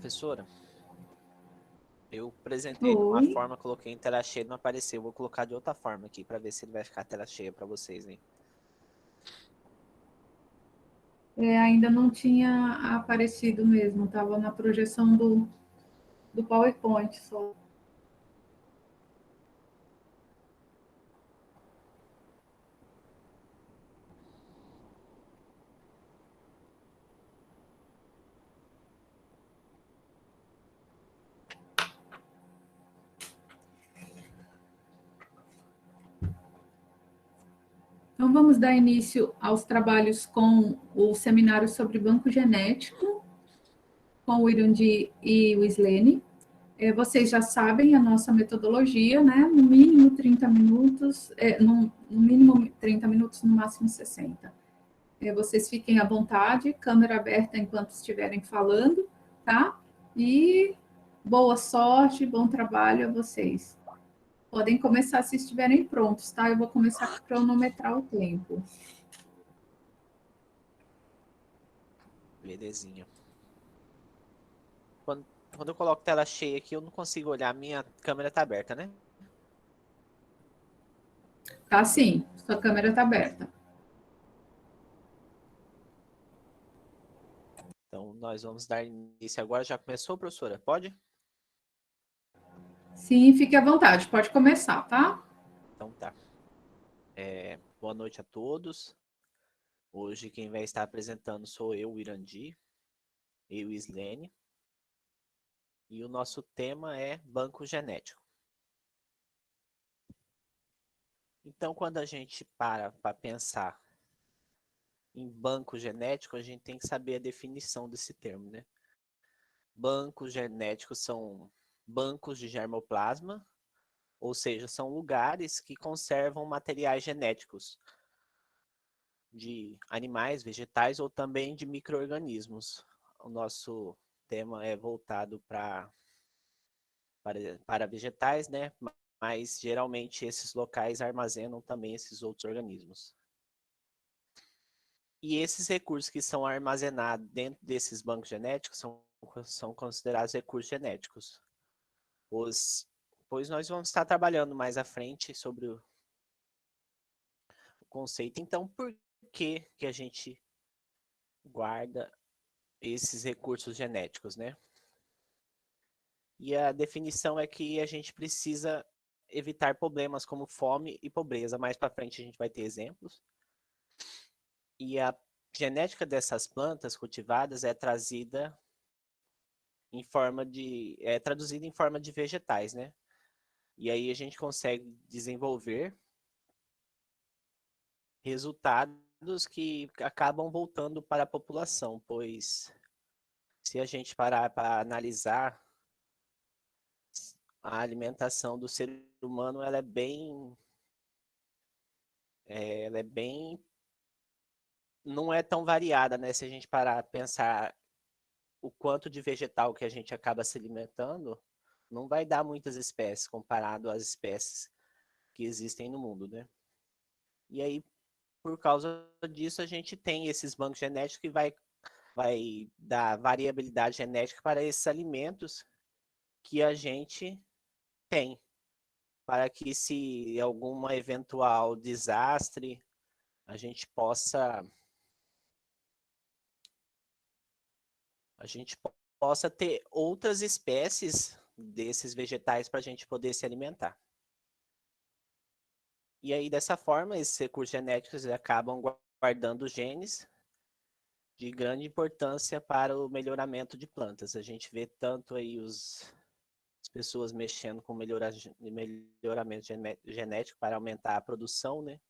Professora, eu apresentei de uma Oi. forma, coloquei em tela cheia, não apareceu. Vou colocar de outra forma aqui para ver se ele vai ficar tela cheia para vocês, hein? Ainda não tinha aparecido mesmo, estava na projeção do PowerPoint só. Então, vamos dar início aos trabalhos com o seminário sobre banco genético, com o Irandi e o Islene. Vocês já sabem a nossa metodologia, né? No mínimo 30 minutos, no mínimo 30 minutos, no máximo 60. Vocês fiquem à vontade, câmera aberta enquanto estiverem falando, tá? E boa sorte, bom trabalho a vocês. Podem começar se estiverem prontos, tá? Eu vou começar a cronometrar o tempo. Belezinha. Quando eu coloco tela cheia aqui, eu não consigo olhar. A minha câmera tá aberta, né? Tá sim, sua câmera está aberta. Então, nós vamos dar início agora. Já começou, professora? Pode? Sim, fique à vontade, pode começar, tá? Então tá. Boa noite a todos. Hoje quem vai estar apresentando sou eu, o Irandi, eu e Islene. E o nosso tema é banco genético. Então, quando a gente para pensar em banco genético, a gente tem que saber a definição desse termo, né? Bancos genéticos são bancos de germoplasma, ou seja, são lugares que conservam materiais genéticos de animais, vegetais ou também de micro-organismos. O nosso tema é voltado para vegetais, né? Mas geralmente esses locais armazenam também esses outros organismos. E esses recursos que são armazenados dentro desses bancos genéticos são considerados recursos genéticos. Pois nós vamos estar trabalhando mais à frente sobre o conceito. Então, por que a gente guarda esses recursos genéticos, né? E a definição é que a gente precisa evitar problemas como fome e pobreza. Mais para frente a gente vai ter exemplos. E a genética dessas plantas cultivadas é trazida traduzida em forma de vegetais, né? E aí a gente consegue desenvolver resultados que acabam voltando para a população, pois se a gente parar para analisar a alimentação do ser humano, ela é bem, não é tão variada, né? Se a gente parar para pensar o quanto de vegetal que a gente acaba se alimentando, não vai dar muitas espécies comparado às espécies que existem no mundo, né? E aí, por causa disso, a gente tem esses bancos genéticos que vai dar variabilidade genética para esses alimentos que a gente tem, para que se alguma eventual desastre, a gente possa a gente possa ter outras espécies desses vegetais para a gente poder se alimentar. E aí, dessa forma, esses recursos genéticos acabam guardando genes de grande importância para o melhoramento de plantas. A gente vê tanto aí as pessoas mexendo com melhoramento genético para aumentar a produção, né?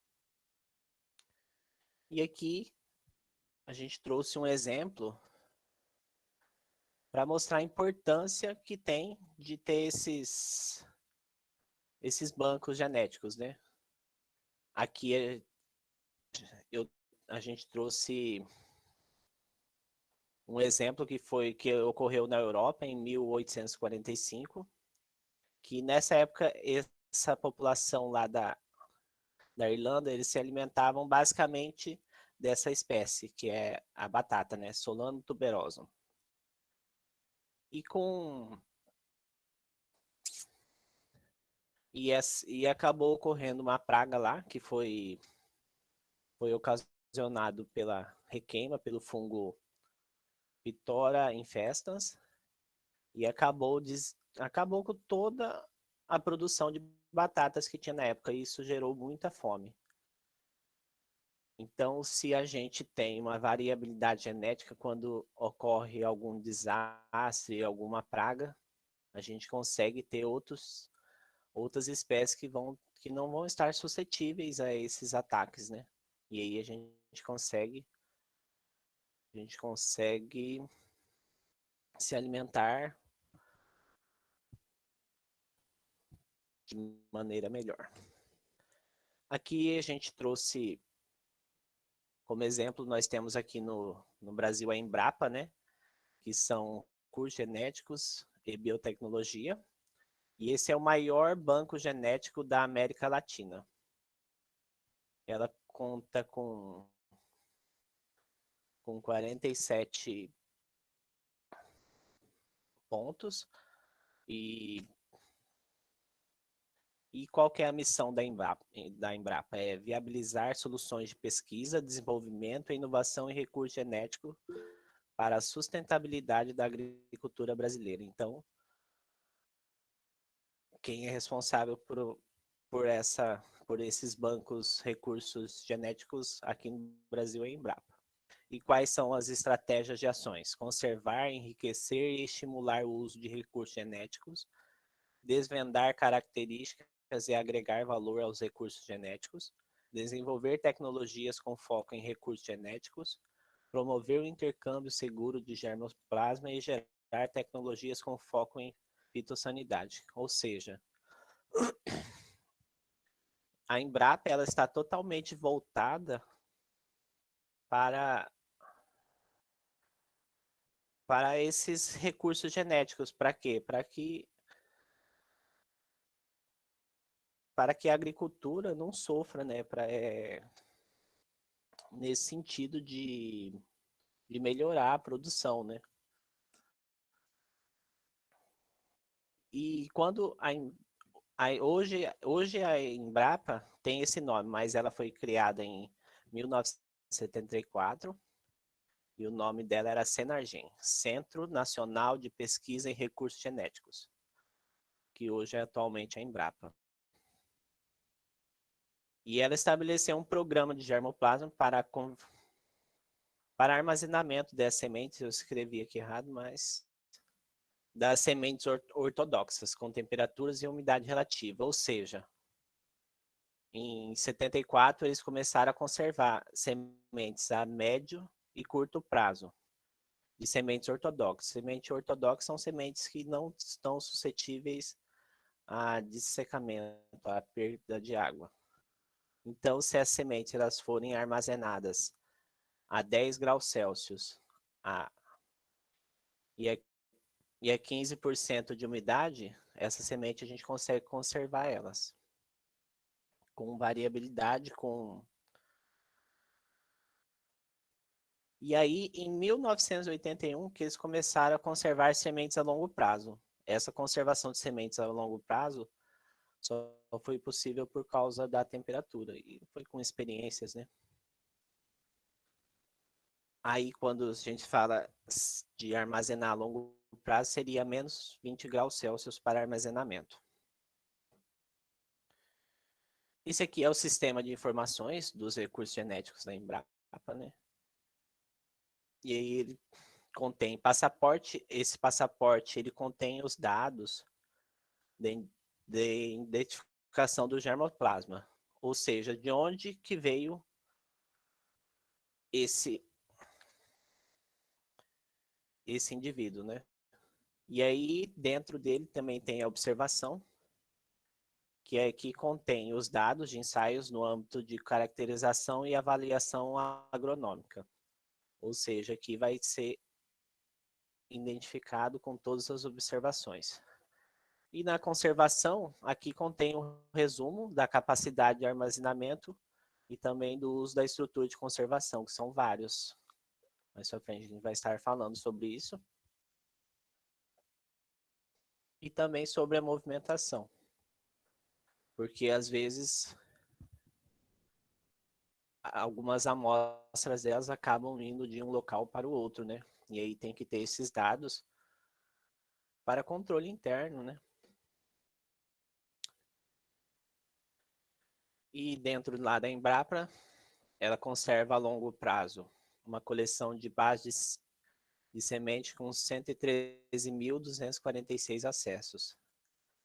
E aqui a gente trouxe um exemplo para mostrar a importância que tem de ter esses bancos genéticos, né? Aqui a gente trouxe um exemplo que ocorreu na Europa em 1845, que nessa época essa população lá da Irlanda, eles se alimentavam basicamente dessa espécie, que é a batata, né? Solano tuberosum. E acabou ocorrendo uma praga lá, que foi ocasionado pela requeima, pelo fungo Pitora infestans, e acabou com toda a produção de batatas que tinha na época, e isso gerou muita fome. Então, se a gente tem uma variabilidade genética, quando ocorre algum desastre, alguma praga, a gente consegue ter outras espécies que não vão estar suscetíveis a esses ataques, né? E aí a gente consegue se alimentar de maneira melhor. Aqui a gente trouxe, como exemplo, nós temos aqui no Brasil a Embrapa, né? Que são cursos genéticos e biotecnologia. E esse é o maior banco genético da América Latina. Ela conta com 47 pontos. E qual que é a missão da Embrapa? É viabilizar soluções de pesquisa, desenvolvimento, inovação e recurso genético para a sustentabilidade da agricultura brasileira. Então, quem é responsável por esses bancos, recursos genéticos aqui no Brasil é a Embrapa. E quais são as estratégias de ações? Conservar, enriquecer e estimular o uso de recursos genéticos, desvendar características e agregar valor aos recursos genéticos, desenvolver tecnologias com foco em recursos genéticos, promover o intercâmbio seguro de germoplasma e gerar tecnologias com foco em fitossanidade. Ou seja, a Embrapa ela está totalmente voltada para esses recursos genéticos. Para quê? Para que a agricultura não sofra, né? Nesse sentido de melhorar a produção, né? E quando hoje a Embrapa tem esse nome, mas ela foi criada em 1974 e o nome dela era Senargem, Centro Nacional de Pesquisa em Recursos Genéticos, que hoje é atualmente a Embrapa. E ela estabeleceu um programa de germoplasma para armazenamento das sementes, eu escrevi aqui errado, mas das sementes ortodoxas, com temperaturas e umidade relativa, ou seja, em 74 eles começaram a conservar sementes a médio e curto prazo de sementes ortodoxas. Sementes ortodoxas são sementes que não estão suscetíveis a dessecamento, a perda de água. Então, se as sementes elas forem armazenadas a 10 graus Celsius e a 15% de umidade, essa semente a gente consegue conservar elas com variabilidade, E aí, em 1981, que eles começaram a conservar sementes a longo prazo. Essa conservação de sementes a longo prazo só foi possível por causa da temperatura, e foi com experiências, né? Aí, quando a gente fala de armazenar a longo prazo, seria menos 20 graus Celsius para armazenamento. Esse aqui é o sistema de informações dos recursos genéticos da Embrapa, né? E aí ele contém passaporte, esse passaporte ele contém os dados de identificação do germoplasma, ou seja, de onde que veio esse indivíduo, né? E aí dentro dele também tem a observação, que contém os dados de ensaios no âmbito de caracterização e avaliação agronômica, ou seja, que vai ser identificado com todas as observações. E na conservação, aqui contém um resumo da capacidade de armazenamento e também do uso da estrutura de conservação, que são vários. Mais pra frente a gente vai estar falando sobre isso. E também sobre a movimentação. Porque, às vezes, algumas amostras delas acabam indo de um local para o outro, né? E aí tem que ter esses dados para controle interno, né? E dentro lá da Embrapa, ela conserva a longo prazo uma coleção de bases de semente com 113.246 acessos.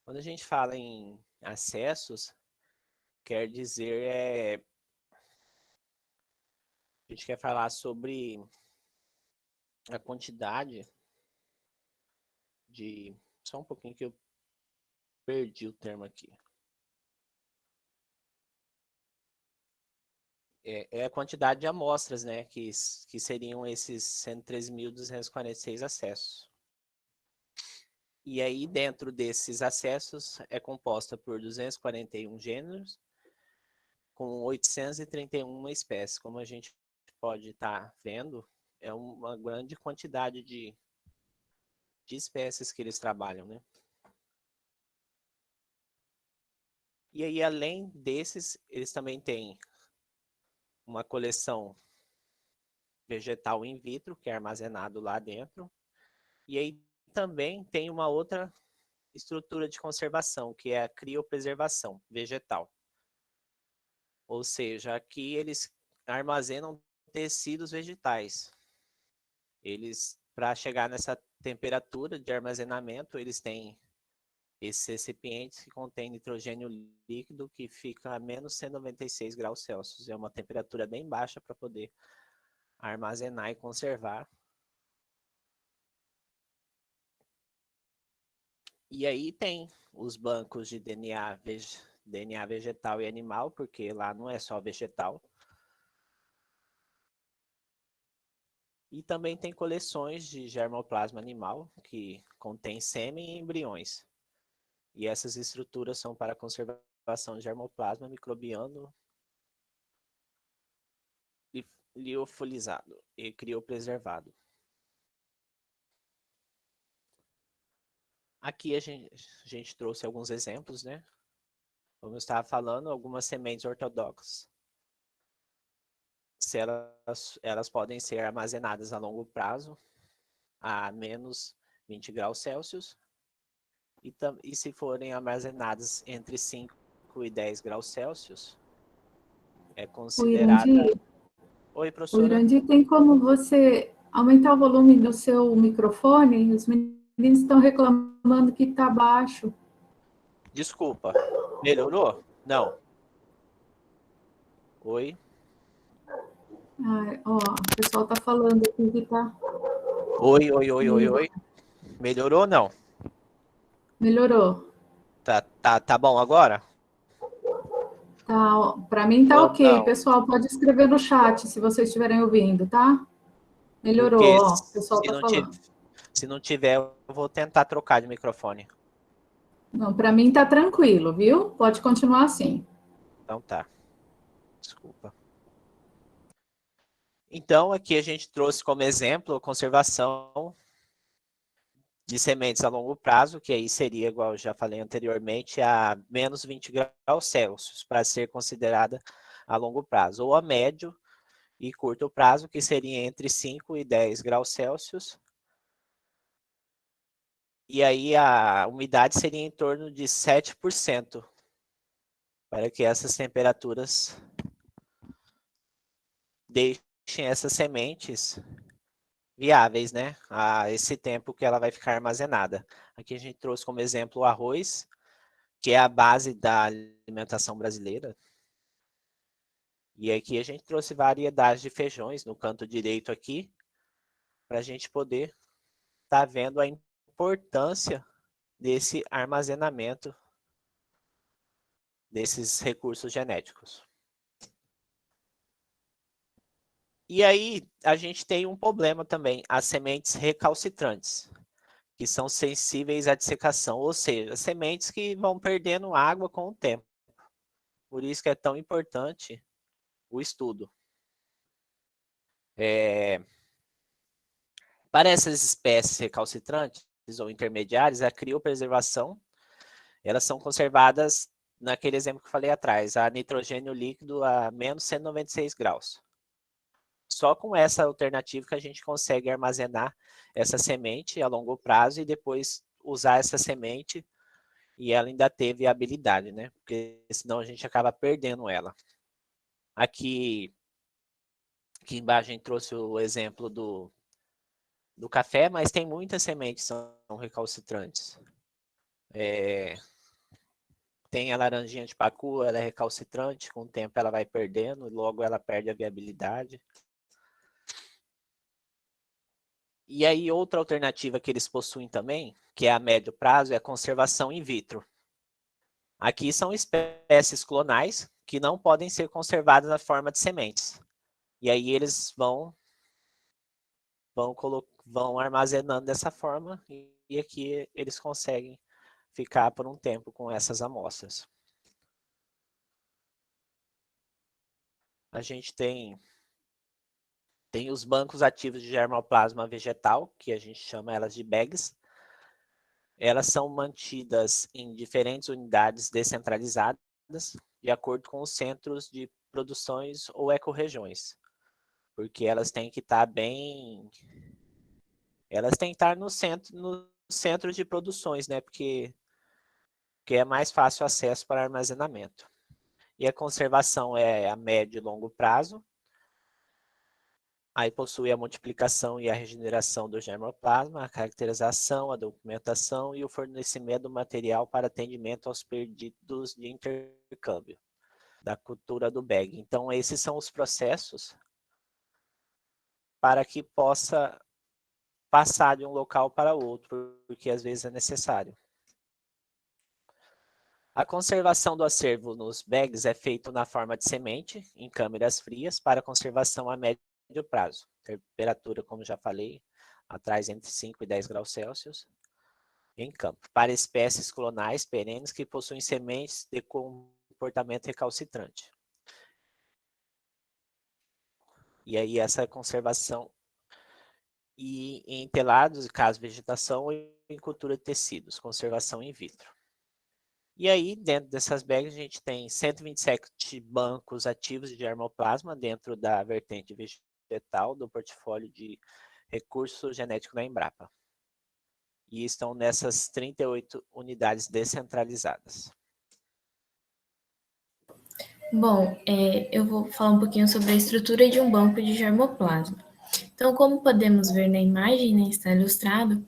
Quando a gente fala em acessos, quer dizer, a gente quer falar sobre a quantidade de... Só um pouquinho que eu perdi o termo aqui. É a quantidade de amostras, né, que seriam esses 113.246 acessos. E aí, dentro desses acessos, é composta por 241 gêneros, com 831 espécies. Como a gente pode estar vendo, é uma grande quantidade de espécies que eles trabalham, né? E aí, além desses, eles também têm uma coleção vegetal in vitro, que é armazenado lá dentro. E aí também tem uma outra estrutura de conservação, que é a criopreservação vegetal. Ou seja, aqui eles armazenam tecidos vegetais. Eles, para chegar nessa temperatura de armazenamento, eles têm esses recipientes que contêm nitrogênio líquido que fica a menos 196 graus Celsius. É uma temperatura bem baixa para poder armazenar e conservar. E aí tem os bancos de DNA vegetal e animal, porque lá não é só vegetal. E também tem coleções de germoplasma animal, que contém sêmen e embriões. E essas estruturas são para conservação de germoplasma microbiano liofilizado e criopreservado. Aqui a gente trouxe alguns exemplos, né? Como eu estava falando, algumas sementes ortodoxas. Se elas podem ser armazenadas a longo prazo, a menos 20 graus Celsius, e se forem armazenadas entre 5 e 10 graus Celsius, é O considerada... Irandir, Oi, o professora. Irandir, tem como você aumentar o volume do seu microfone? Os meninos estão reclamando que está baixo. Desculpa. Melhorou? Não. Oi. Ai, ó, o pessoal está falando aqui que está. Oi. Melhorou ou não? Melhorou. Tá bom agora? Tá, para mim tá Ou ok. não? Pessoal, pode escrever no chat se vocês estiverem ouvindo, tá? Melhorou, Porque ó, o pessoal tá falando. se não tiver, eu vou tentar trocar de microfone. Não, para mim tá tranquilo, viu? Pode continuar assim. Então tá. Desculpa. Então, aqui a gente trouxe como exemplo a conservação de sementes a longo prazo, que aí seria, igual eu já falei anteriormente, a menos 20 graus Celsius, para ser considerada a longo prazo, ou a médio e curto prazo, que seria entre 5 e 10 graus Celsius. E aí a umidade seria em torno de 7%, para que essas temperaturas deixem essas sementes viáveis, né? A esse tempo que ela vai ficar armazenada. Aqui a gente trouxe como exemplo o arroz, que é a base da alimentação brasileira. E aqui a gente trouxe variedades de feijões no canto direito aqui, para a gente poder estar vendo a importância desse armazenamento desses recursos genéticos. E aí a gente tem um problema também, as sementes recalcitrantes, que são sensíveis à dessecação, ou seja, sementes que vão perdendo água com o tempo. Por isso que é tão importante o estudo. Para essas espécies recalcitrantes, ou intermediárias, a criopreservação, elas são conservadas naquele exemplo que eu falei atrás, a nitrogênio líquido a menos 196 graus. Só com essa alternativa que a gente consegue armazenar essa semente a longo prazo e depois usar essa semente e ela ainda ter viabilidade, né? Porque senão a gente acaba perdendo ela. Aqui embaixo a gente trouxe o exemplo do café, mas tem muitas sementes que são recalcitrantes. Tem a laranjinha de pacu, ela é recalcitrante, com o tempo ela vai perdendo, logo ela perde a viabilidade. E aí outra alternativa que eles possuem também, que é a médio prazo, é a conservação in vitro. Aqui são espécies clonais que não podem ser conservadas na forma de sementes. E aí eles vão armazenando dessa forma e aqui eles conseguem ficar por um tempo com essas amostras. A gente tem os bancos ativos de germoplasma vegetal, que a gente chama elas de bags. Elas são mantidas em diferentes unidades descentralizadas, de acordo com os centros de produções ou ecorregiões. Porque elas têm que estar Elas têm que estar no centro de produções, né? Porque é mais fácil acesso para armazenamento. E a conservação é a médio e longo prazo. Aí possui a multiplicação e a regeneração do germoplasma, a caracterização, a documentação e o fornecimento do material para atendimento aos pedidos de intercâmbio da cultura do bag. Então, esses são os processos para que possa passar de um local para outro, porque às vezes é necessário. A conservação do acervo nos bags é feita na forma de semente, em câmeras frias, para conservação a médio prazo. Temperatura, como já falei, atrás entre 5 e 10 graus Celsius, em campo. Para espécies clonais perenes que possuem sementes de comportamento recalcitrante. E aí essa conservação em telados, caso vegetação, ou em cultura de tecidos, conservação in vitro. E aí, dentro dessas bags, a gente tem 127 bancos ativos de germoplasma dentro da vertente vegetal do portfólio de recursos genéticos da Embrapa. E estão nessas 38 unidades descentralizadas. Bom, eu vou falar um pouquinho sobre a estrutura de um banco de germoplasma. Então, como podemos ver na imagem, né, está ilustrado,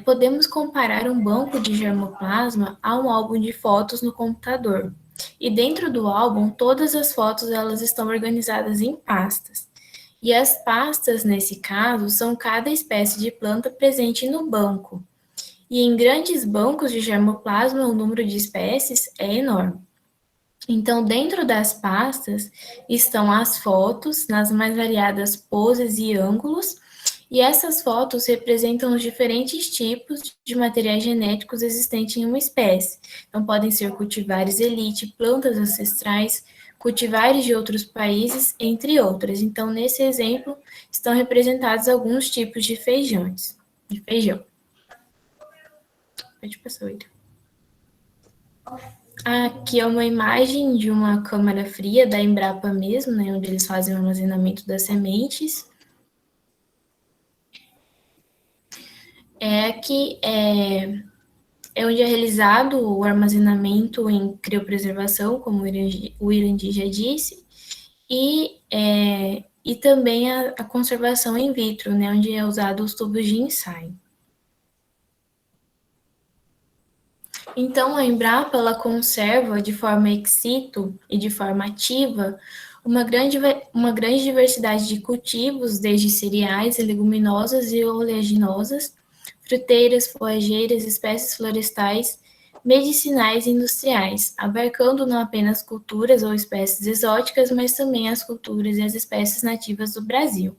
podemos comparar um banco de germoplasma a um álbum de fotos no computador. E dentro do álbum, todas as fotos elas estão organizadas em pastas. E as pastas, nesse caso, são cada espécie de planta presente no banco. E em grandes bancos de germoplasma, o número de espécies é enorme. Então, dentro das pastas estão as fotos nas mais variadas poses e ângulos, e essas fotos representam os diferentes tipos de materiais genéticos existentes em uma espécie. Então, podem ser cultivares elite, plantas ancestrais, cultivares de outros países, entre outras. Então, nesse exemplo, estão representados alguns tipos de feijão. Pode passar, Ida. Aqui é uma imagem de uma câmara fria da Embrapa mesmo, né, onde eles fazem o armazenamento das sementes. Aqui é onde é realizado o armazenamento em criopreservação, como o Irandi já disse, e também a conservação in vitro, né, onde é usado os tubos de ensaio. Então, a Embrapa ela conserva de forma ex situ e de forma ativa uma grande diversidade de cultivos, desde cereais, leguminosas e oleaginosas, fruteiras, forrageiras, espécies florestais, medicinais e industriais, abarcando não apenas culturas ou espécies exóticas, mas também as culturas e as espécies nativas do Brasil.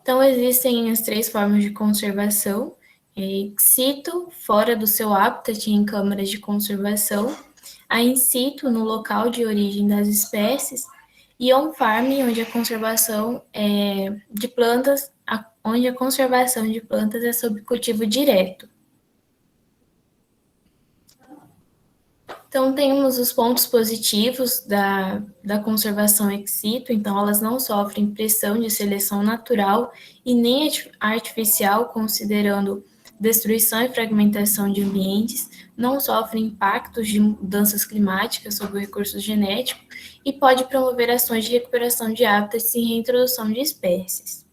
Então, existem as 3 formas de conservação: ex situ, fora do seu habitat em câmaras de conservação, a in situ, no local de origem das espécies, e on-farm, onde a conservação de plantas onde a conservação de plantas é sob cultivo direto. Então, temos os pontos positivos da conservação ex situ, então elas não sofrem pressão de seleção natural e nem artificial, considerando destruição e fragmentação de ambientes, não sofrem impactos de mudanças climáticas sobre o recurso genético e pode promover ações de recuperação de hábitats e reintrodução de espécies.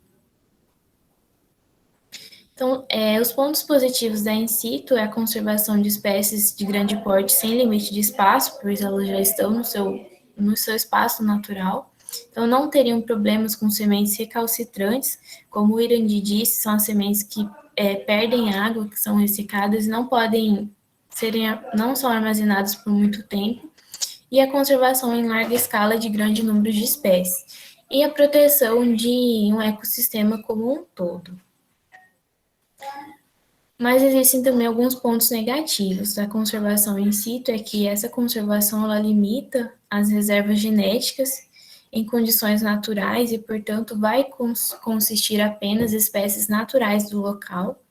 Então, os pontos positivos da in situ é a conservação de espécies de grande porte sem limite de espaço, pois elas já estão no seu espaço natural. Então, não teriam problemas com sementes recalcitrantes, como o Irandi disse, são as sementes que perdem água, que são ressecadas e não são armazenadas por muito tempo. E a conservação em larga escala de grande número de espécies. E a proteção de um ecossistema como um todo. Mas existem também alguns pontos negativos da conservação in situ, é que essa conservação ela limita as reservas genéticas em condições naturais e, portanto, vai consistir apenas espécies naturais do local.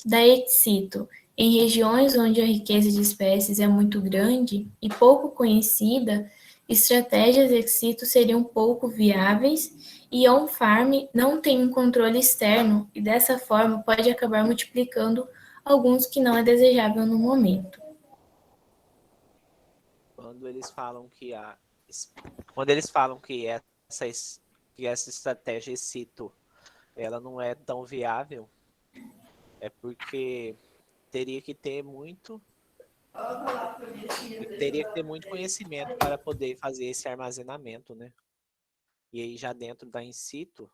Da ex situ, em regiões onde a riqueza de espécies é muito grande e pouco conhecida, estratégias ex situ seriam pouco viáveis e on-farm não tem um controle externo e, dessa forma, pode acabar multiplicando alguns que não é desejável no momento. Quando eles falam que essa estratégia ex situ ela não é tão viável, é porque teria que ter muito conhecimento para poder fazer esse armazenamento, né? E aí já dentro da in situ,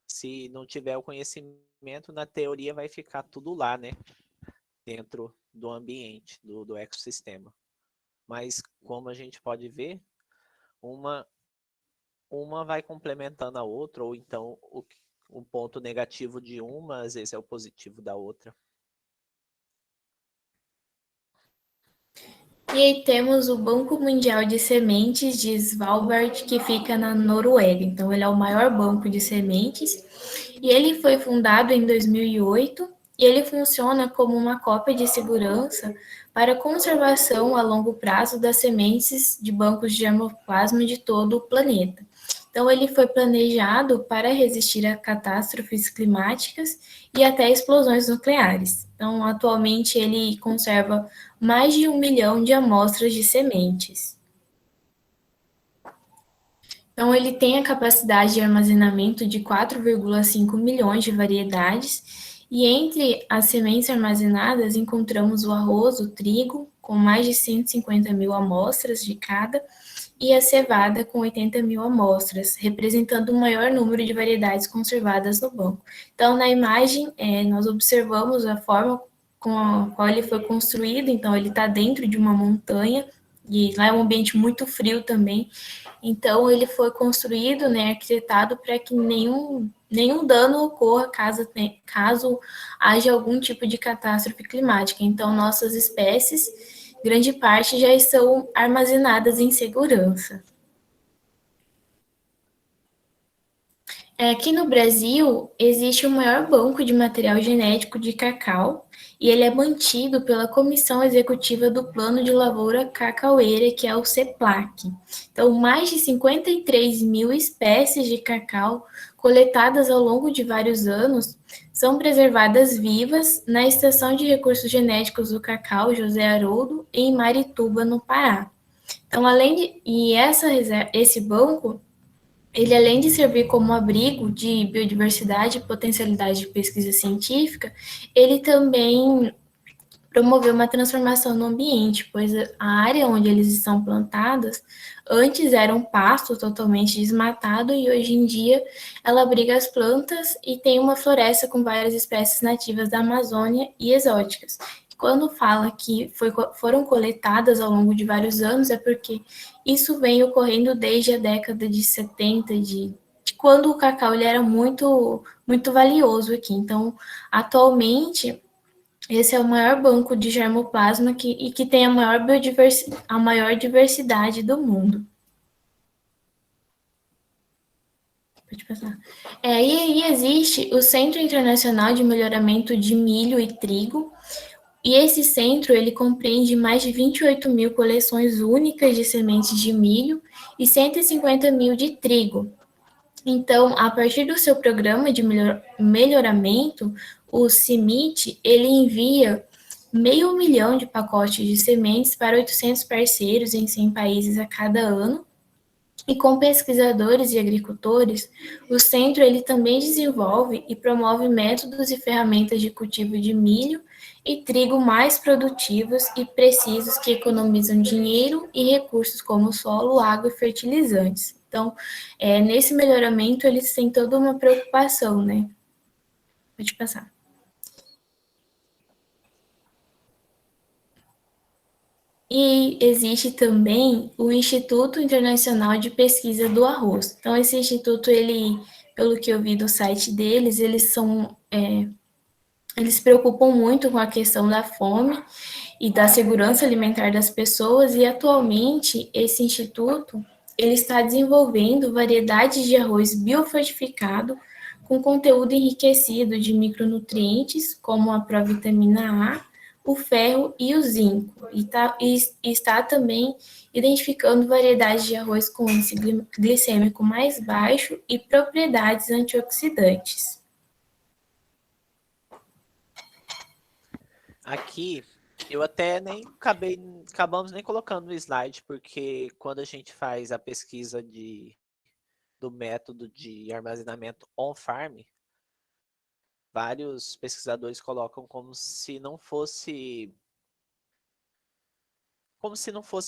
se não tiver o conhecimento, na teoria vai ficar tudo lá, né? Dentro do ambiente, do ecossistema. Mas como a gente pode ver, uma vai complementando a outra, ou então o ponto negativo de uma, às vezes é o positivo da outra. E aí temos o Banco Mundial de Sementes de Svalbard, que fica na Noruega. Então, ele é o maior banco de sementes. E ele foi fundado em 2008 e ele funciona como uma cópia de segurança para conservação a longo prazo das sementes de bancos de germoplasma de todo o planeta. Então, ele foi planejado para resistir a catástrofes climáticas e até explosões nucleares. Então, atualmente, ele conserva mais de 1 milhão de amostras de sementes. Então, ele tem a capacidade de armazenamento de 4,5 milhões de variedades, e entre as sementes armazenadas encontramos o arroz, o trigo, com mais de 150 mil amostras de cada, e a cevada, com 80 mil amostras, representando o maior número de variedades conservadas no banco. Então, na imagem, nós observamos a forma com a qual ele foi construído, então ele está dentro de uma montanha, e lá é um ambiente muito frio também, então ele foi construído, né, arquitetado para que nenhum dano ocorra caso haja algum tipo de catástrofe climática. Então, nossas espécies, grande parte já estão armazenadas em segurança. Aqui no Brasil, existe o maior banco de material genético de cacau, e ele é mantido pela Comissão Executiva do Plano de Lavoura Cacaueira, que é o CEPLAC. Então, mais de 53 mil espécies de cacau coletadas ao longo de vários anos são preservadas vivas na Estação de Recursos Genéticos do Cacau, José Haroldo, em Marituba, no Pará. Então, esse banco, ele, além de servir como abrigo de biodiversidade e potencialidade de pesquisa científica, ele também promoveu uma transformação no ambiente, pois a área onde eles estão plantadas antes era um pasto totalmente desmatado e hoje em dia ela abriga as plantas e tem uma floresta com várias espécies nativas da Amazônia e exóticas. Quando fala que foram coletadas ao longo de vários anos, é porque isso vem ocorrendo desde a década de 70, de quando o cacau ele era muito, muito valioso aqui. Então, atualmente, esse é o maior banco de germoplasma que tem a maior diversidade do mundo. Pode passar. E aí existe o Centro Internacional de Melhoramento de Milho e Trigo, e esse centro, ele compreende mais de 28 mil coleções únicas de sementes de milho e 150 mil de trigo. Então, a partir do seu programa de melhoramento, o CIMIT, ele envia 500 mil de pacotes de sementes para 800 parceiros em 100 países a cada ano. E com pesquisadores e agricultores, o centro ele também desenvolve e promove métodos e ferramentas de cultivo de milho e trigo mais produtivos e precisos que economizam dinheiro e recursos como solo, água e fertilizantes. Então, nesse melhoramento, eles têm toda uma preocupação, né? Pode passar. E existe também o Instituto Internacional de Pesquisa do Arroz. Então, esse instituto, ele, pelo que eu vi do site deles, eles se preocupam muito com a questão da fome e da segurança alimentar das pessoas, e atualmente esse instituto ele está desenvolvendo variedades de arroz biofortificado com conteúdo enriquecido de micronutrientes, como a provitamina A, o ferro e o zinco, e está também identificando variedades de arroz com índice glicêmico mais baixo e propriedades antioxidantes. Aqui, eu até nem acabamos nem colocando no slide, porque quando a gente faz a pesquisa do método de armazenamento on-farm, vários pesquisadores colocam como se não fosse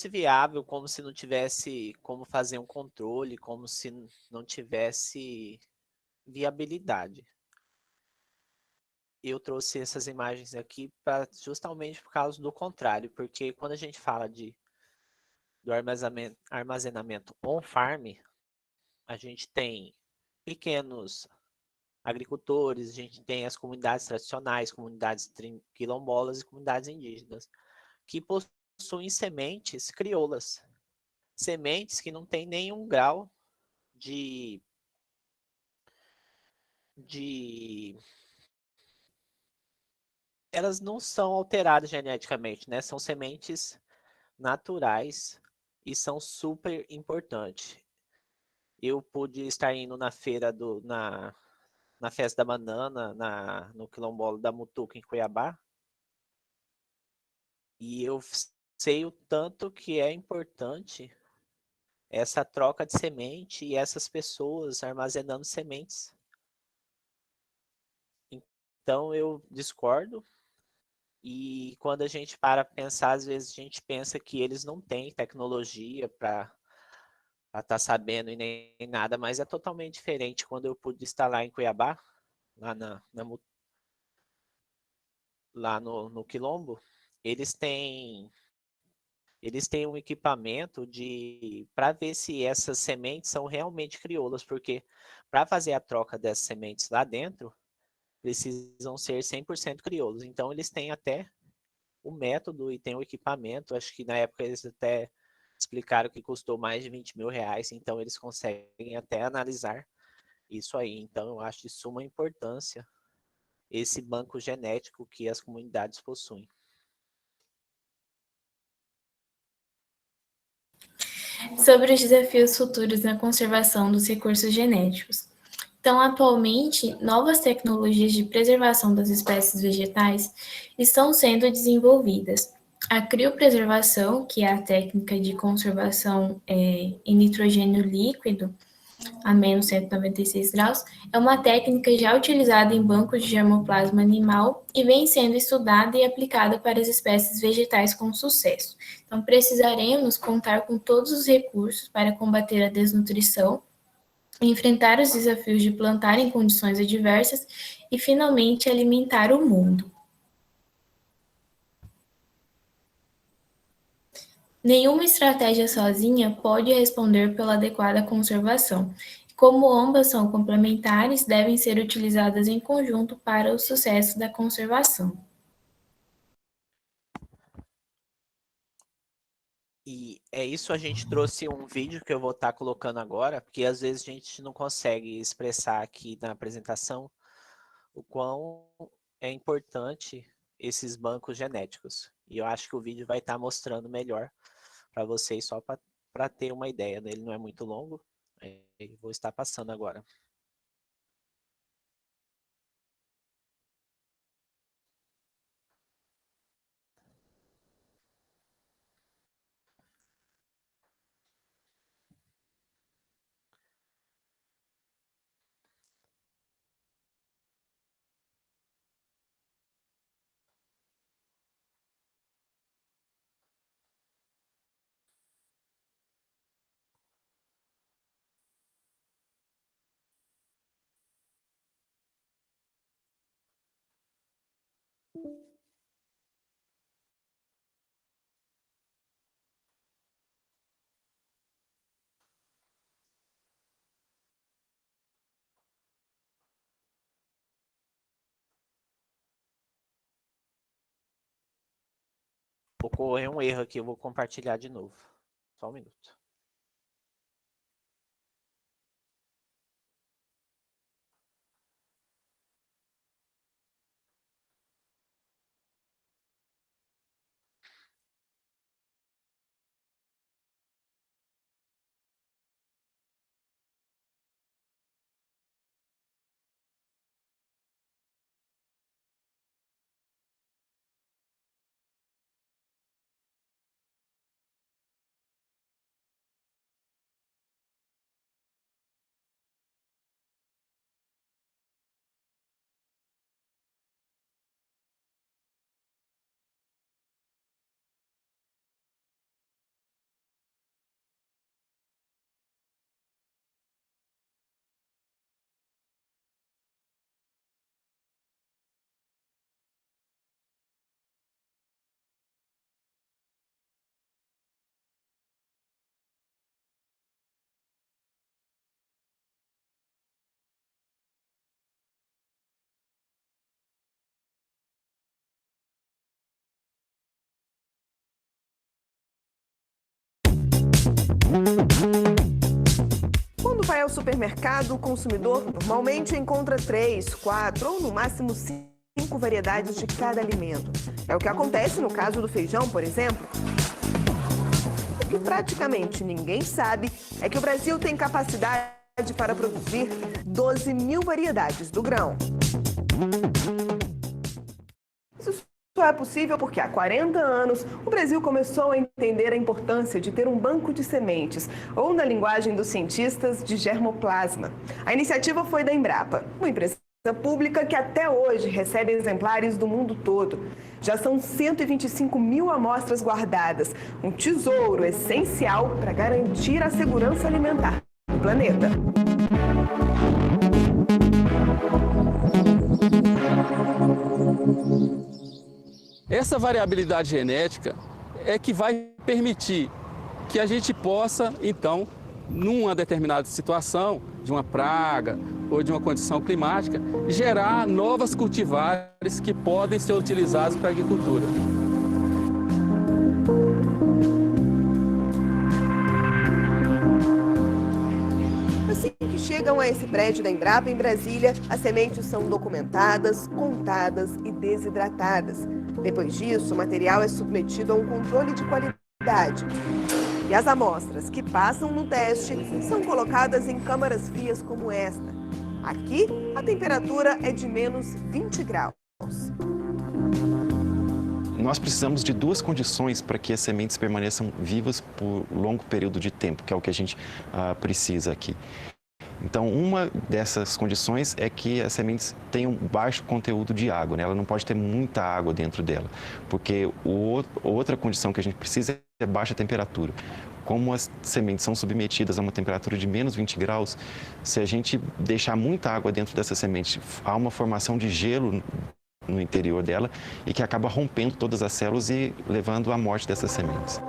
viável, como se não tivesse como fazer um controle, como se não tivesse viabilidade. Eu trouxe essas imagens aqui justamente por causa do contrário, porque quando a gente fala do armazenamento on-farm, a gente tem pequenos agricultores, a gente tem as comunidades tradicionais, comunidades quilombolas e comunidades indígenas, que possuem sementes crioulas, sementes que não têm nenhum grau de elas não são alteradas geneticamente, né? São sementes naturais e são super importantes. Eu pude estar indo na feira na festa da banana, no quilombola da Mutuca, em Cuiabá, e eu sei o tanto que é importante essa troca de semente e essas pessoas armazenando sementes. Então eu discordo, e quando a gente para pensar, às vezes a gente pensa que eles não têm tecnologia para estar sabendo e nem nada, mas é totalmente diferente. Quando eu pude estar lá em Cuiabá, lá lá no Quilombo, eles têm um equipamento para ver se essas sementes são realmente crioulas, porque para fazer a troca dessas sementes lá dentro, precisam ser 100% crioulos. Então eles têm até o método e tem o equipamento, acho que na época eles até explicaram que custou mais de 20 mil reais, então eles conseguem até analisar isso aí. Então eu acho de suma importância esse banco genético que as comunidades possuem. Sobre os desafios futuros na conservação dos recursos genéticos. Então, atualmente, novas tecnologias de preservação das espécies vegetais estão sendo desenvolvidas. A criopreservação, que é a técnica de conservação em nitrogênio líquido, a menos 196 graus, é uma técnica já utilizada em bancos de germoplasma animal e vem sendo estudada e aplicada para as espécies vegetais com sucesso. Então, precisaremos contar com todos os recursos para combater a desnutrição, enfrentar os desafios de plantar em condições adversas e, finalmente, alimentar o mundo. Nenhuma estratégia sozinha pode responder pela adequada conservação. Como ambas são complementares, devem ser utilizadas em conjunto para o sucesso da conservação. E é isso, a gente trouxe um vídeo que eu vou estar colocando agora, porque às vezes a gente não consegue expressar aqui na apresentação o quão é importante esses bancos genéticos. E eu acho que o vídeo vai estar mostrando melhor para vocês, só para ter uma ideia. Ele não é muito longo, vou estar passando agora. Ocorreu um erro aqui, eu vou compartilhar de novo. Só um minuto. Quando vai ao supermercado, o consumidor normalmente encontra 3, 4 ou no máximo 5 variedades de cada alimento. É o que acontece no caso do feijão, por exemplo. O que praticamente ninguém sabe é que o Brasil tem capacidade para produzir 12 mil variedades do grão. Isso só é possível porque há 40 anos o Brasil começou a entender a importância de ter um banco de sementes, ou na linguagem dos cientistas, de germoplasma. A iniciativa foi da Embrapa, uma empresa pública que até hoje recebe exemplares do mundo todo. Já são 125 mil amostras guardadas, um tesouro essencial para garantir a segurança alimentar do planeta. Essa variabilidade genética é que vai permitir que a gente possa, então, numa determinada situação, de uma praga ou de uma condição climática, gerar novas cultivares que podem ser utilizados para a agricultura. Assim que chegam a esse prédio da Embrapa em Brasília, as sementes são documentadas, contadas e desidratadas. Depois disso, o material é submetido a um controle de qualidade. E as amostras que passam no teste são colocadas em câmaras frias como esta. Aqui, a temperatura é de menos 20 graus. Nós precisamos de duas condições para que as sementes permaneçam vivas por longo período de tempo, que é o que a gente precisa aqui. Então, uma dessas condições é que as sementes tenham baixo conteúdo de água, né? Ela não pode ter muita água dentro dela, porque outra condição que a gente precisa é baixa temperatura. Como as sementes são submetidas a uma temperatura de menos 20 graus, se a gente deixar muita água dentro dessa semente, há uma formação de gelo no interior dela e que acaba rompendo todas as células e levando à morte dessas sementes.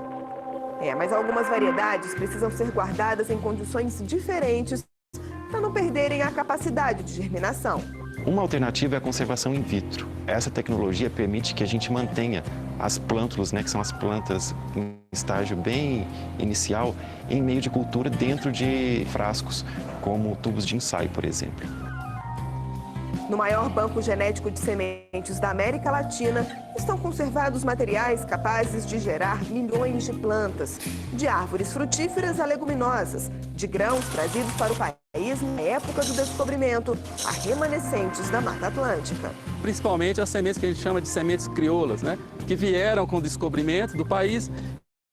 Mas algumas variedades precisam ser guardadas em condições diferentes para não perderem a capacidade de germinação. Uma alternativa é a conservação in vitro. Essa tecnologia permite que a gente mantenha as plântulas, né, que são as plantas em estágio bem inicial, em meio de cultura dentro de frascos, como tubos de ensaio, por exemplo. No maior banco genético de sementes da América Latina, estão conservados materiais capazes de gerar milhões de plantas, de árvores frutíferas a leguminosas, de grãos trazidos para o país na época do descobrimento, a remanescentes da Mata Atlântica. Principalmente as sementes que a gente chama de sementes crioulas, né? Que vieram com o descobrimento do país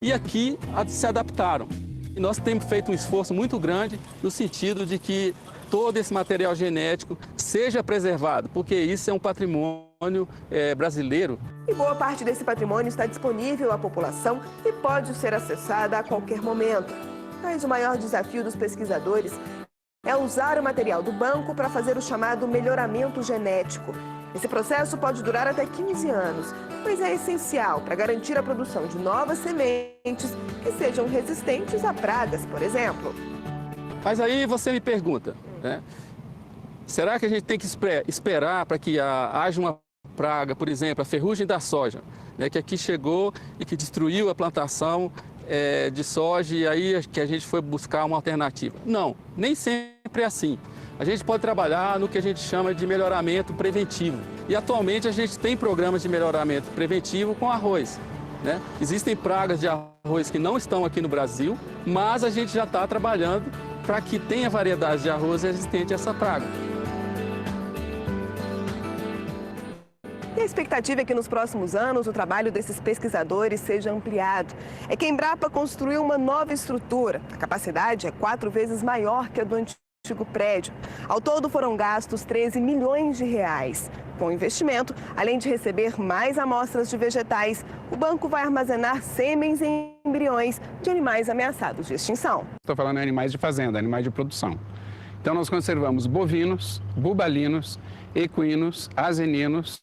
e aqui se adaptaram. E nós temos feito um esforço muito grande no sentido de que todo esse material genético seja preservado, porque isso é um patrimônio brasileiro. E boa parte desse patrimônio está disponível à população e pode ser acessada a qualquer momento. Mas o maior desafio dos pesquisadores é usar o material do banco para fazer o chamado melhoramento genético. Esse processo pode durar até 15 anos, mas é essencial para garantir a produção de novas sementes que sejam resistentes a pragas, por exemplo. Mas aí você me pergunta, né? Será que a gente tem que esperar para que haja uma praga, por exemplo, a ferrugem da soja, né, que aqui chegou e que destruiu a plantação de soja e aí que a gente foi buscar uma alternativa? Não, nem sempre é assim. A gente pode trabalhar no que a gente chama de melhoramento preventivo. E atualmente a gente tem programas de melhoramento preventivo com arroz, né? Existem pragas de arroz que não estão aqui no Brasil, mas a gente já está trabalhando para que tenha variedade de arroz resistente a essa praga. E a expectativa é que nos próximos anos o trabalho desses pesquisadores seja ampliado. É que a Embrapa construiu uma nova estrutura. A capacidade é 4 vezes maior que a do antigo prédio. Ao todo foram gastos 13 milhões de reais. Com o investimento, além de receber mais amostras de vegetais, o banco vai armazenar sêmens e embriões de animais ameaçados de extinção. Estou falando em animais de fazenda, animais de produção. Então nós conservamos bovinos, bubalinos, equinos, asininos,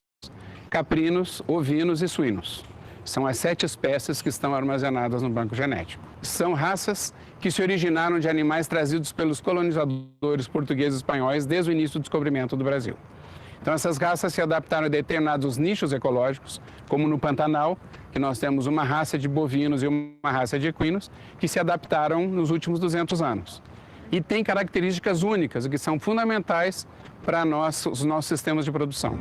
caprinos, ovinos e suínos. São as 7 espécies que estão armazenadas no banco genético. São raças que se originaram de animais trazidos pelos colonizadores portugueses e espanhóis desde o início do descobrimento do Brasil. Então essas raças se adaptaram a determinados nichos ecológicos, como no Pantanal, que nós temos uma raça de bovinos e uma raça de equinos, que se adaptaram nos últimos 200 anos. E tem características únicas, que são fundamentais para os nossos sistemas de produção.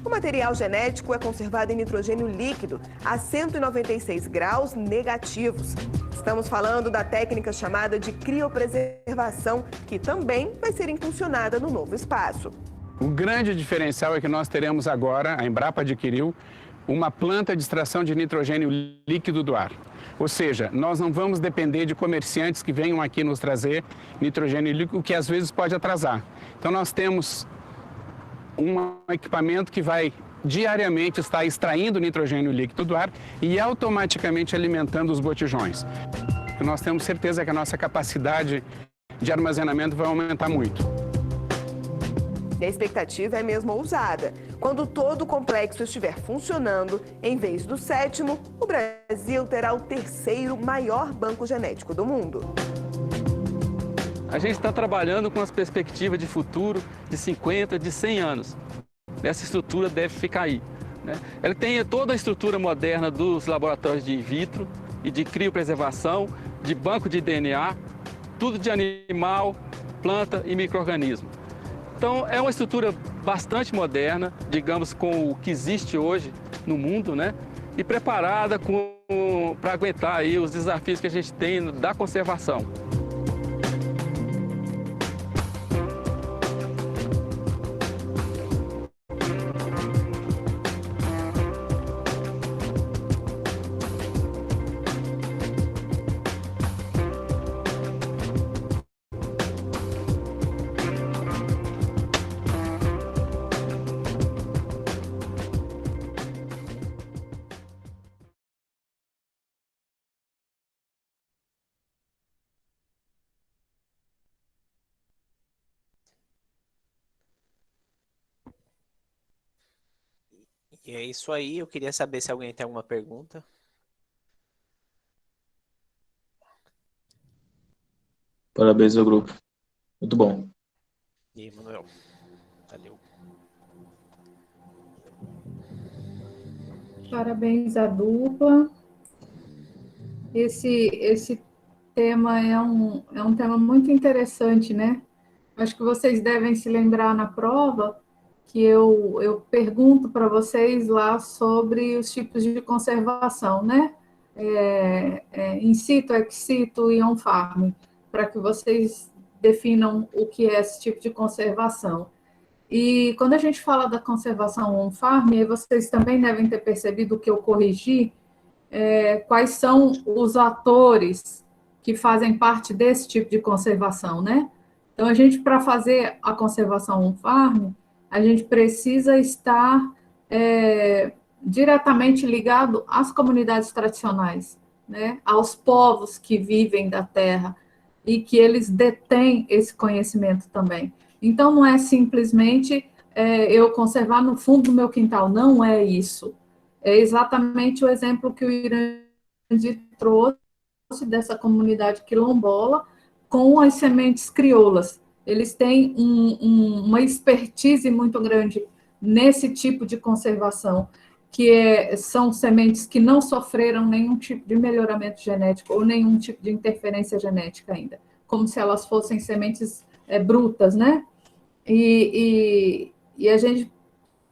O material genético é conservado em nitrogênio líquido a 196 graus negativos. Estamos falando da técnica chamada de criopreservação, que também vai ser impulsionada no novo espaço. O grande diferencial é que nós teremos agora, a Embrapa adquiriu, uma planta de extração de nitrogênio líquido do ar. Ou seja, nós não vamos depender de comerciantes que venham aqui nos trazer nitrogênio líquido, o que às vezes pode atrasar. Então nós temos um equipamento que vai diariamente estar extraindo nitrogênio líquido do ar e automaticamente alimentando os botijões. Nós temos certeza que a nossa capacidade de armazenamento vai aumentar muito. E a expectativa é mesmo ousada. Quando todo o complexo estiver funcionando, em vez do 7º, o Brasil terá o 3º maior banco genético do mundo. A gente está trabalhando com as perspectivas de futuro de 50, de 100 anos. Essa estrutura deve ficar aí, né? Ela tem toda a estrutura moderna dos laboratórios de in vitro e de criopreservação, de banco de DNA, tudo de animal, planta e micro-organismo. Então é uma estrutura bastante moderna, digamos, com o que existe hoje no mundo, né? E preparada para aguentar aí os desafios que a gente tem da conservação. E é isso aí. Eu queria saber se alguém tem alguma pergunta. Parabéns ao grupo. Muito bom. E aí, Manuel? Valeu. Parabéns à dupla. Esse tema é um tema muito interessante, né? Acho que vocês devem se lembrar na prova que eu pergunto para vocês lá sobre os tipos de conservação, né? In situ, ex situ e on-farm, para que vocês definam o que é esse tipo de conservação. E quando a gente fala da conservação on-farm, vocês também devem ter percebido que eu corrigi quais são os atores que fazem parte desse tipo de conservação, né? Então, a gente, para fazer a conservação on-farm, a gente precisa estar diretamente ligado às comunidades tradicionais, né? Aos povos que vivem da terra e que eles detêm esse conhecimento também. Então, não é simplesmente eu conservar no fundo do meu quintal, não é isso. É exatamente o exemplo que o Irandi trouxe dessa comunidade quilombola com as sementes crioulas. Eles têm uma expertise muito grande nesse tipo de conservação, que são sementes que não sofreram nenhum tipo de melhoramento genético ou nenhum tipo de interferência genética ainda, como se elas fossem sementes brutas, né? E a gente,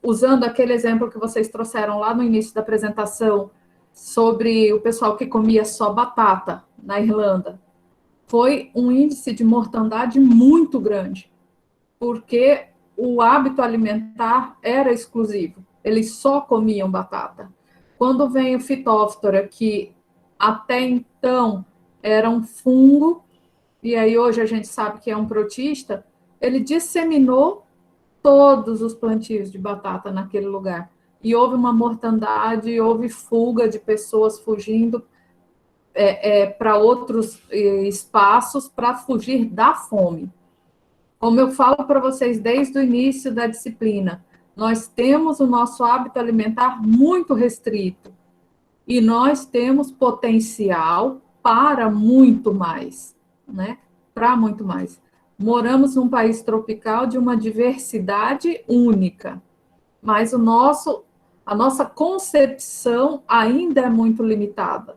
usando aquele exemplo que vocês trouxeram lá no início da apresentação, sobre o pessoal que comia só batata na Irlanda, foi um índice de mortandade muito grande, porque o hábito alimentar era exclusivo, eles só comiam batata. Quando vem o Phytophthora, que até então era um fungo, e aí hoje a gente sabe que é um protista, ele disseminou todos os plantios de batata naquele lugar. E houve uma mortandade, houve fuga de pessoas fugindo para outros espaços para fugir da fome. Como eu falo para vocês desde o início da disciplina, nós temos o nosso hábito alimentar muito restrito e nós temos potencial para muito mais, né? Para muito mais. Moramos num país tropical de uma diversidade única, mas a nossa concepção ainda é muito limitada,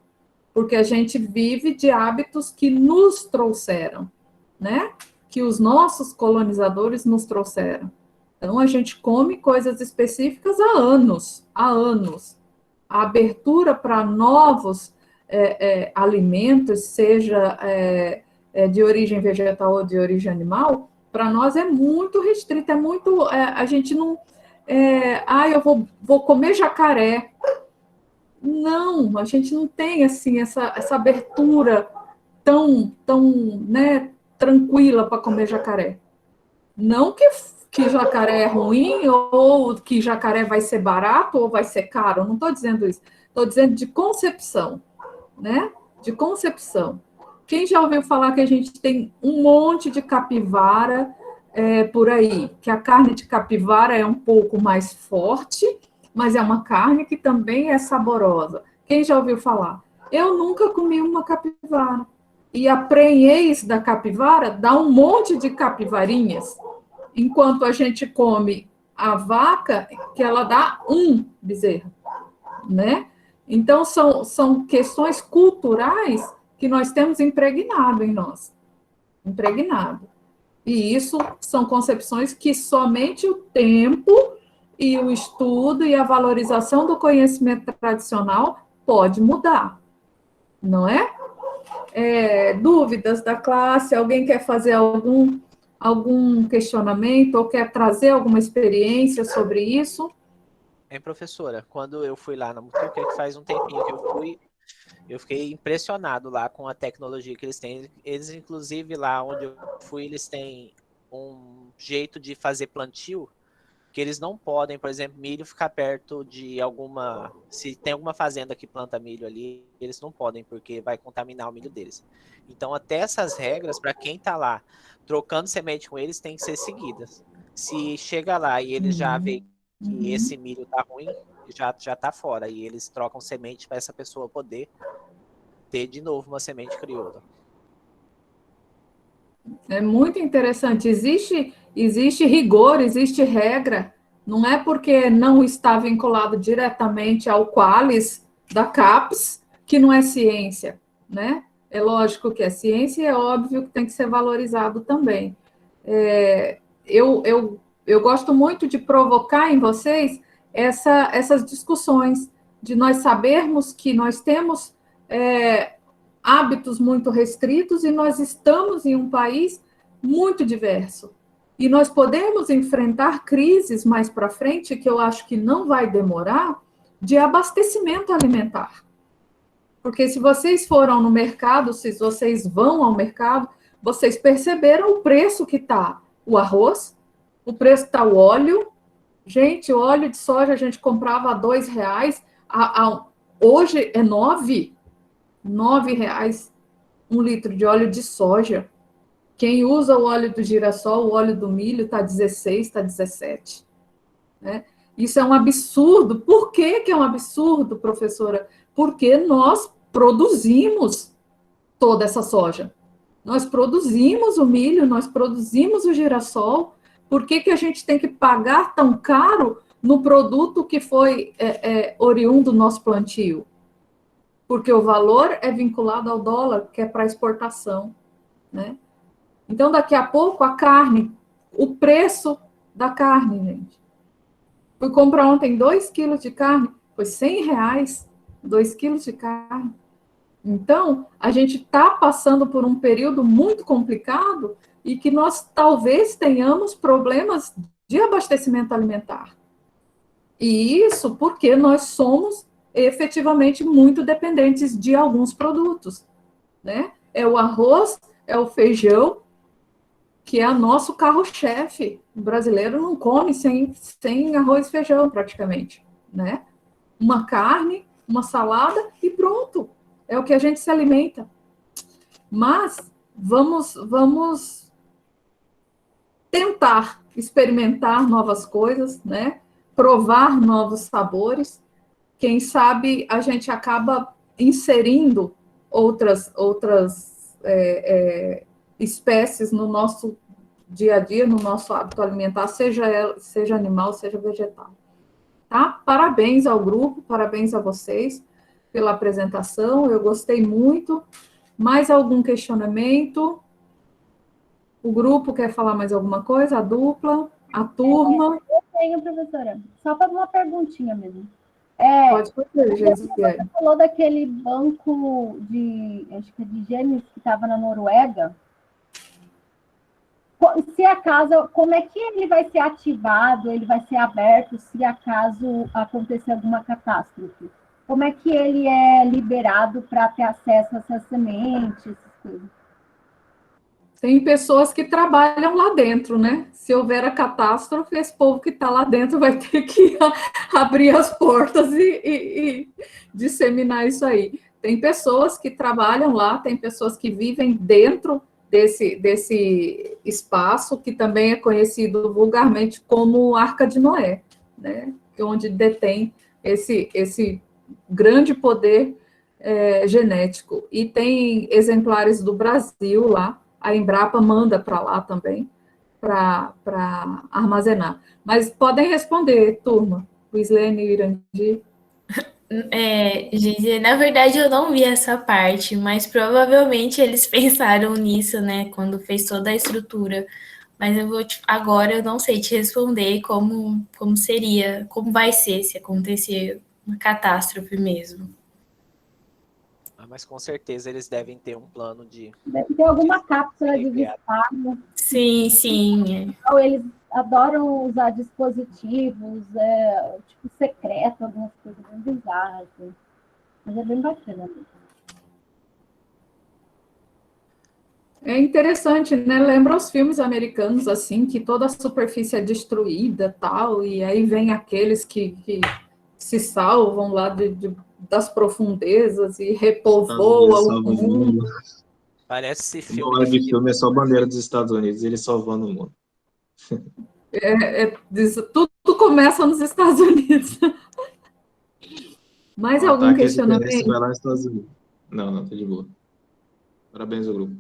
porque a gente vive de hábitos que nos trouxeram, né? Que os nossos colonizadores nos trouxeram. Então, a gente come coisas específicas há anos, há anos. A abertura para novos alimentos, seja de origem vegetal ou de origem animal, para nós é muito restrita, a gente não... eu vou comer jacaré. Não, a gente não tem assim, essa abertura tão né, tranquila para comer jacaré. Não que jacaré é ruim, ou que jacaré vai ser barato ou vai ser caro, não estou dizendo isso. Estou dizendo de concepção, né? De concepção. Quem já ouviu falar que a gente tem um monte de capivara por aí, que a carne de capivara é um pouco mais forte, mas é uma carne que também é saborosa. Quem já ouviu falar? Eu nunca comi uma capivara. E a prenhez da capivara dá um monte de capivarinhas, enquanto a gente come a vaca, que ela dá um bezerro, né? Então, são questões culturais que nós temos impregnado em nós. Impregnado. E isso são concepções que somente o tempo e o estudo e a valorização do conhecimento tradicional pode mudar, não é? Dúvidas da classe? Alguém quer fazer algum questionamento ou quer trazer alguma experiência sobre isso? Professora, quando eu fui lá na Mutuca, que faz um tempinho que eu fui, eu fiquei impressionado lá com a tecnologia que eles têm. Eles, inclusive, lá onde eu fui, eles têm um jeito de fazer plantio que eles não podem, por exemplo, milho ficar perto de alguma... Se tem alguma fazenda que planta milho ali, eles não podem, porque vai contaminar o milho deles. Então, até essas regras, para quem está lá trocando semente com eles, tem que ser seguidas. Se chega lá e eles já veem que esse milho está ruim, já está fora, e eles trocam semente para essa pessoa poder ter de novo uma semente crioula. É muito interessante. Existe rigor, existe regra Não é porque não está vinculado diretamente ao Qualis da CAPES que não é ciência, né? É lógico que é ciência e é óbvio que tem que ser valorizado também. Eu gosto muito de provocar em vocês essas discussões, de nós sabermos que nós temos hábitos muito restritos e nós estamos em um país muito diverso. E nós podemos enfrentar crises mais para frente, que eu acho que não vai demorar, de abastecimento alimentar. Porque se vocês foram no mercado, se vocês vão ao mercado, vocês perceberam o preço que está o arroz, o preço que está o óleo. Gente, o óleo de soja a gente comprava a R$2, hoje é R$9 um litro de óleo de soja. Quem usa o óleo do girassol, o óleo do milho, está 16, está 17. Né? Isso é um absurdo. Por que é um absurdo, professora? Porque nós produzimos toda essa soja. Nós produzimos o milho, nós produzimos o girassol. Por que a gente tem que pagar tão caro no produto que foi oriundo do nosso plantio? Porque o valor é vinculado ao dólar, que é para exportação, né? Então, daqui a pouco, a carne, o preço da carne, gente. Fui comprar ontem 2 quilos de carne, foi R$100, 2 quilos de carne. Então, a gente está passando por um período muito complicado e que nós talvez tenhamos problemas de abastecimento alimentar. E isso porque nós somos efetivamente muito dependentes de alguns produtos, né? É o arroz, é o feijão, que é o nosso carro-chefe. O brasileiro não come sem arroz e feijão, praticamente, né? Uma carne, uma salada e pronto. É o que a gente se alimenta. Mas vamos tentar experimentar novas coisas, né? Provar novos sabores. Quem sabe a gente acaba inserindo outras espécies no nosso dia a dia, no nosso hábito alimentar, seja animal, seja vegetal. Tá? Parabéns ao grupo, parabéns a vocês pela apresentação, eu gostei muito. Mais algum questionamento? O grupo quer falar mais alguma coisa? A dupla? A turma? Eu tenho, professora. Só para uma perguntinha mesmo. Pode fazer, Geisiele. Você falou daquele banco acho que de gêmeos que estava na Noruega. Se acaso, como é que ele vai ser ativado, ele vai ser aberto se acaso acontecer alguma catástrofe? Como é que ele é liberado para ter acesso a essas sementes, essas coisas? Tem pessoas que trabalham lá dentro, né? Se houver a catástrofe, esse povo que está lá dentro vai ter que abrir as portas e disseminar isso aí. Tem pessoas que trabalham lá, tem pessoas que vivem dentro desse espaço, que também é conhecido vulgarmente como Arca de Noé, né? Onde detém esse grande poder genético. E tem exemplares do Brasil lá, a Embrapa manda para lá também, para armazenar. Mas podem responder, turma, o Islene e o Irandi. Gise, na verdade eu não vi essa parte, mas provavelmente eles pensaram nisso, né, quando fez toda a estrutura. Mas agora eu não sei te responder como seria, como vai ser se acontecer uma catástrofe mesmo. Mas com certeza eles devem ter um plano de... Deve ter alguma cápsula de disparo. Sim. Ou eles adoram usar dispositivos, tipo, secreto, algumas coisas bem bizarras. Assim. Mas é bem bacana. É interessante, né? Lembra os filmes americanos, assim, que toda a superfície é destruída, tal, e aí vem aqueles que se salvam lá das profundezas e repovoam o mundo. Parece esse filme. Não é de filme, é só a bandeira dos Estados Unidos, eles salvando o mundo. Tudo começa nos Estados Unidos. Mais algum questionamento? Vai lá nos Estados Unidos. Não, tá de boa. Parabéns ao grupo.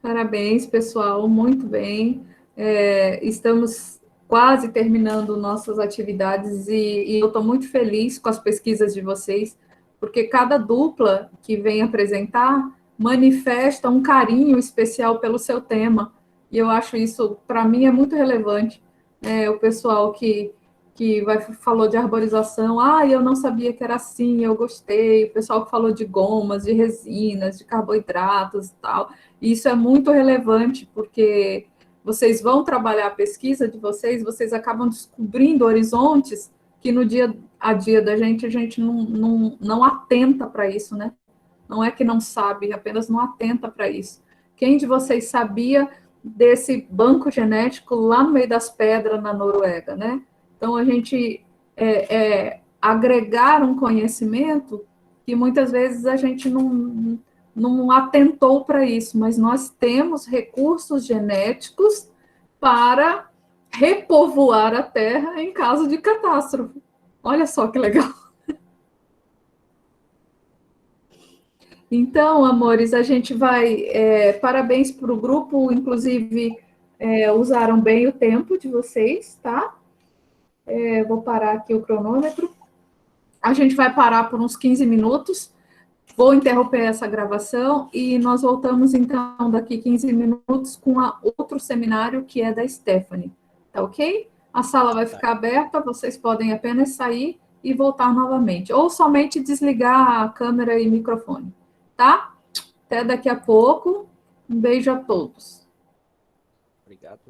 Parabéns, pessoal, muito bem. Estamos quase terminando nossas atividades e eu estou muito feliz com as pesquisas de vocês, porque cada dupla que vem apresentar manifesta um carinho especial pelo seu tema, e eu acho isso, para mim, é muito relevante. O pessoal que falou de arborização, eu não sabia que era assim, eu gostei. O pessoal que falou de gomas, de resinas, de carboidratos e tal. E isso é muito relevante, porque vocês vão trabalhar a pesquisa de vocês, vocês acabam descobrindo horizontes que no dia a dia da gente, a gente não atenta para isso, né? Não é que não sabe, apenas não atenta para isso. Quem de vocês sabia desse banco genético lá no meio das pedras na Noruega, né? Então, a gente agregar um conhecimento que muitas vezes a gente não atentou para isso, mas nós temos recursos genéticos para repovoar a Terra em caso de catástrofe. Olha só que legal. Então, amores, a gente vai... parabéns para o grupo, inclusive, usaram bem o tempo de vocês, tá? Vou parar aqui o cronômetro. A gente vai parar por uns 15 minutos. Vou interromper essa gravação e nós voltamos, então, daqui 15 minutos com outro seminário que é da Stephanie. Tá ok? A sala vai ficar aberta, vocês podem apenas sair e voltar novamente. Ou somente desligar a câmera e microfone. Tá? Até daqui a pouco. Um beijo a todos. Obrigado.